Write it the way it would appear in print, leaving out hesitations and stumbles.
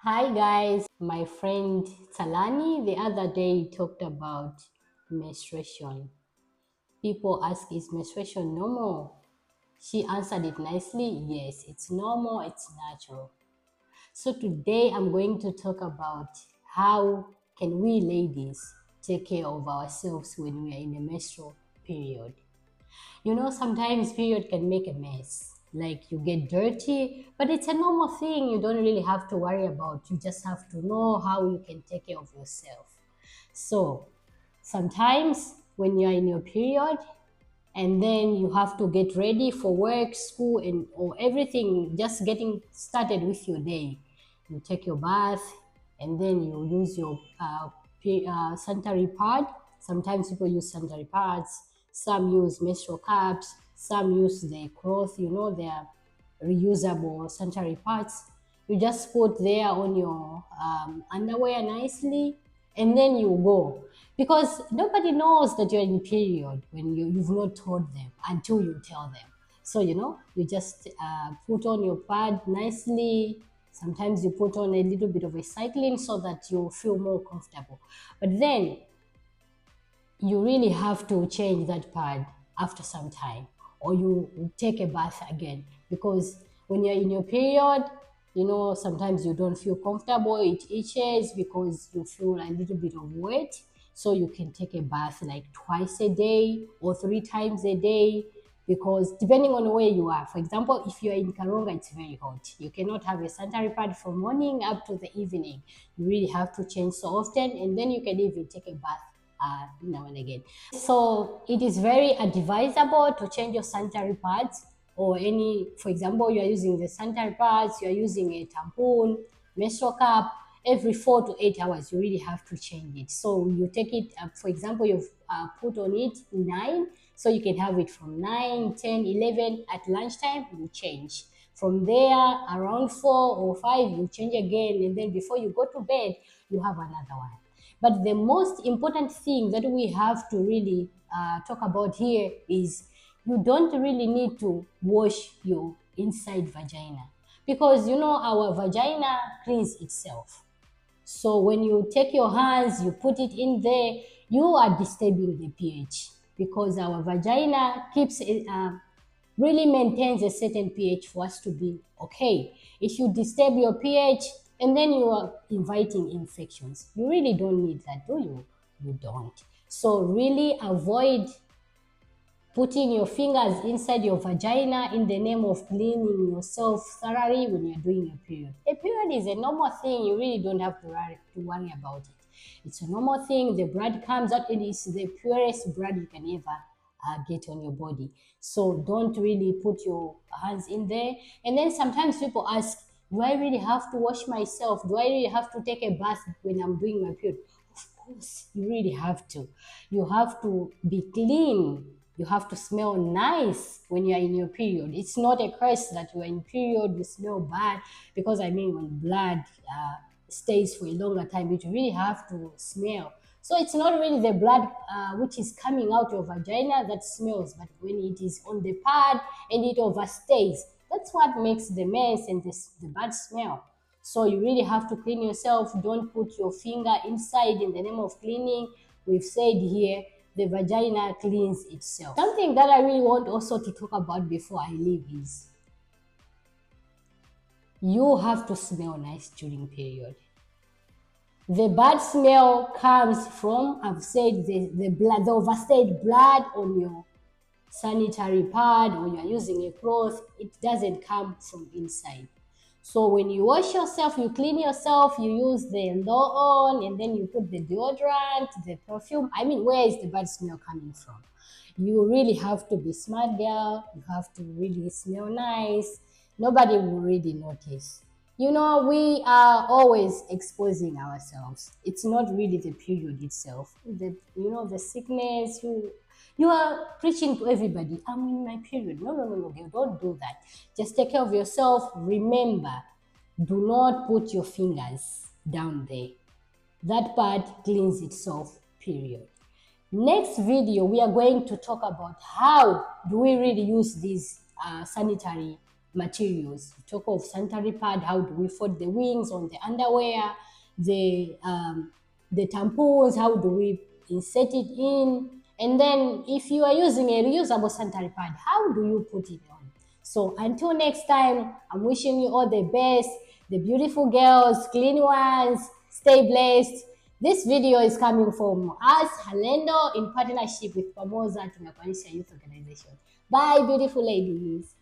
Hi guys, my friend Talani the other day talked about menstruation. People ask, is menstruation normal? She answered it nicely, yes, it's normal, it's natural. So today I'm going to talk about how can we ladies take care of ourselves when we are in a menstrual period. Sometimes period can make a mess. Like you get dirty, but it's a normal thing. You don't really have to worry about. You just have to know how you can take care of yourself. So sometimes when you're in your period and then you have to get ready for work, school, and or everything, just getting started with your day. You take your bath and then you use your sanitary pad. Sometimes people use sanitary pads, some use menstrual cups, some use the cloth, they're reusable sanitary pads. You just put there on your underwear nicely and then you go. Because nobody knows that you're in period when you've not told them until you tell them. So, you just put on your pad nicely. Sometimes you put on a little bit of a cycling so that you feel more comfortable. But then you really have to change that pad after some time, or you take a bath again, because when you're in your period, sometimes you don't feel comfortable, it itches because you feel a little bit of weight. So you can take a bath like twice a day or 3 times a day, because depending on where you are. For example, if you're in Karonga, it's very hot. You cannot have a sanitary pad from morning up to the evening. You really have to change so often, and then you can even take a bath now and again. So it is very advisable to change your sanitary pads, or for example, you are using the sanitary pads, you are using a tampon, menstrual cup, every 4 to 8 hours, you really have to change it. So you take it, for example, you've put on it 9, so you can have it from 9, 10, 11. At lunchtime, you change. From there, around 4 or 5, you change again, and then before you go to bed, you have another one. But the most important thing that we have to really talk about here is you don't really need to wash your inside vagina, because our vagina cleans itself. So when you take your hands, you put it in there, you are disturbing the pH, because our vagina really maintains a certain pH for us to be okay. If you disturb your pH and then you are inviting infections, you really don't need that, do you? You don't. So really avoid putting your fingers inside your vagina in the name of cleaning yourself thoroughly when you're doing your period. A period is a normal thing. You really don't have to worry about it. It's a normal thing. The blood comes out and it's the purest blood you can ever get on your body. So don't really put your hands in there. And then sometimes people ask, do I really have to wash myself? Do I really have to take a bath when I'm doing my period? Of course, you really have to. You have to be clean. You have to smell nice when you're in your period. It's not a curse that you're in period, you smell bad, because when blood stays for a longer time, you really have to smell. So it's not really the blood which is coming out your vagina that smells, but when it is on the pad and it overstays, that's what makes the mess and the bad smell. So you really have to clean yourself. Don't put your finger inside in the name of cleaning. We've said here, the vagina cleans itself. Something that I really want also to talk about before I leave is you have to smell nice during period. The bad smell comes from, I've said, the blood, the overstayed blood on your sanitary pad, or you're using a cloth. It doesn't come from inside. So when you wash yourself, you clean yourself, you use the lotion, and then you put the deodorant, the perfume. Where is the bad smell coming from? You really have to be smart, girl. You have to really smell nice. Nobody will really notice. We are always exposing ourselves. It's not really the period itself. The sickness, you are preaching to everybody, I'm in my period. No, girl, don't do that. Just take care of yourself. Remember, do not put your fingers down there. That part cleans itself, period. Next video, we are going to talk about how do we really use these sanitary materials. We talk of sanitary pad, how do we fold the wings on the underwear, the tampons, how do we insert it in, and then if you are using a reusable sanitary pad, how do you put it on? So until next time, I'm wishing you all the best, the beautiful girls, clean ones, stay blessed. This video is coming from us, Herlendo, in partnership with Pamoza Tunakuanisha Youth Organization. Bye, beautiful ladies.